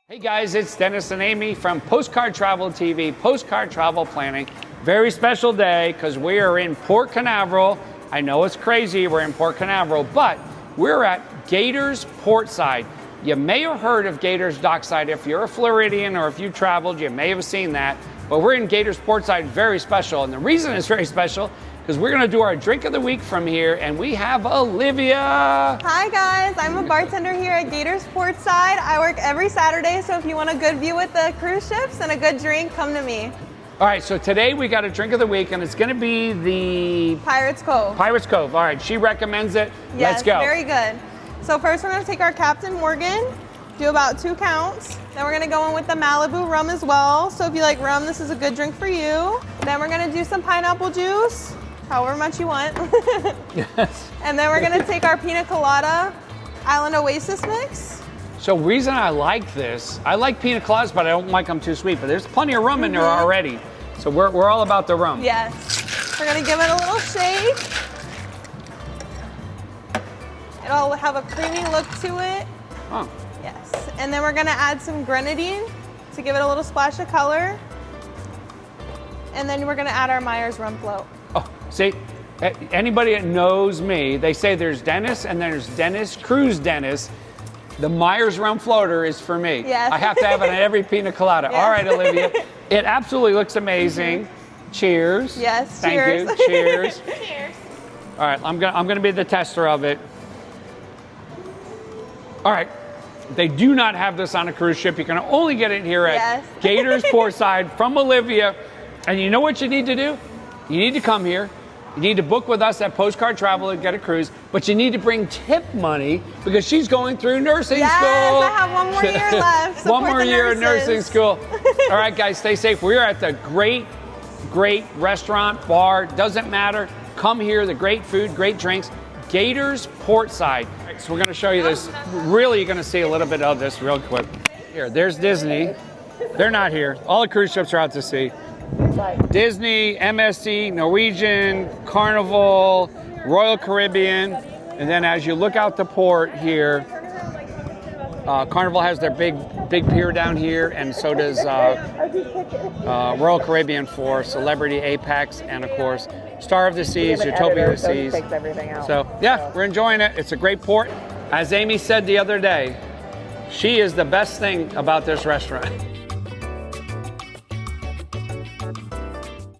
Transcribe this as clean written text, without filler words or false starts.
Hey guys, it's Dennis and Amy from Postcard Travel TV, Postcard Travel Planning. Very special day because we are in Port Canaveral. I know it's crazy, we're in Port Canaveral, but we're at Gator's Portside. You may have heard of Gator's Dockside. If you're a Floridian or if you traveled, you may have seen that. But we're in Gator's Portside, very special. And the reason it's very special because we're gonna do our drink of the week from here, and we have Olivia. Hi guys, I'm a bartender here at Gator's Portside. I work every Saturday, so if you want a good view with the cruise ships and a good drink, come to me. All right, so today we got a drink of the week, and it's gonna be the Pirates Cove. Pirates Cove. All right, she recommends it. Yes, Let's go. very good. So first we're gonna take our Captain Morgan, do about 2 counts. Then we're gonna go in with the Malibu rum as well. So if you like rum, this is a good drink for you. Then we're gonna do some pineapple juice, however much you want. Yes. And then we're gonna take our Pina Colada Island Oasis mix. So reason I like this, I like pina coladas, but I don't like them too sweet. But there's plenty of rum in there already. So we're all about the rum. Yes. We're gonna give it a little shake. It'll have a creamy look to it. Oh. Yes. And then we're gonna add some grenadine to give it a little splash of color. And then we're gonna add our Myers rum float. Oh, see, anybody that knows me, they say there's Dennis and there's Dennis, Cruise Dennis. The Myers rum floater is for me. Yes. I have to have it in every pina colada. Yes. All right, Olivia. It absolutely looks amazing. Cheers. Yes, Thank cheers. you. Cheers. Cheers. All right, I'm gonna be the tester of it. All right, they do not have this on a cruise ship. You can only get it here at Yes. Gator's Portside from Olivia. And you know what you need to do? You need to come here. You need to book with us at Postcard Travel and get a cruise, but you need to bring tip money because she's going through nursing Yes, school. I have one more year left. One Support more the year of nurses. nursing school. All right, guys, stay safe. We're at the great restaurant, bar, doesn't matter. Come here, the great food, great drinks. Gator's Portside. So we're gonna show you this. Really, you're gonna see a little bit of this real quick. Here, there's Disney. They're not here. All the cruise ships are out to sea. Disney, MSC, Norwegian, Carnival, Royal Caribbean. And then as you look out the port here, Carnival has their big pier down here, and so does Royal Caribbean for Celebrity, Apex, and of course, Star of the Seas, Utopia of the Seas. So yeah, we're enjoying it. It's a great port. As Amy said the other day, she is the best thing about this restaurant.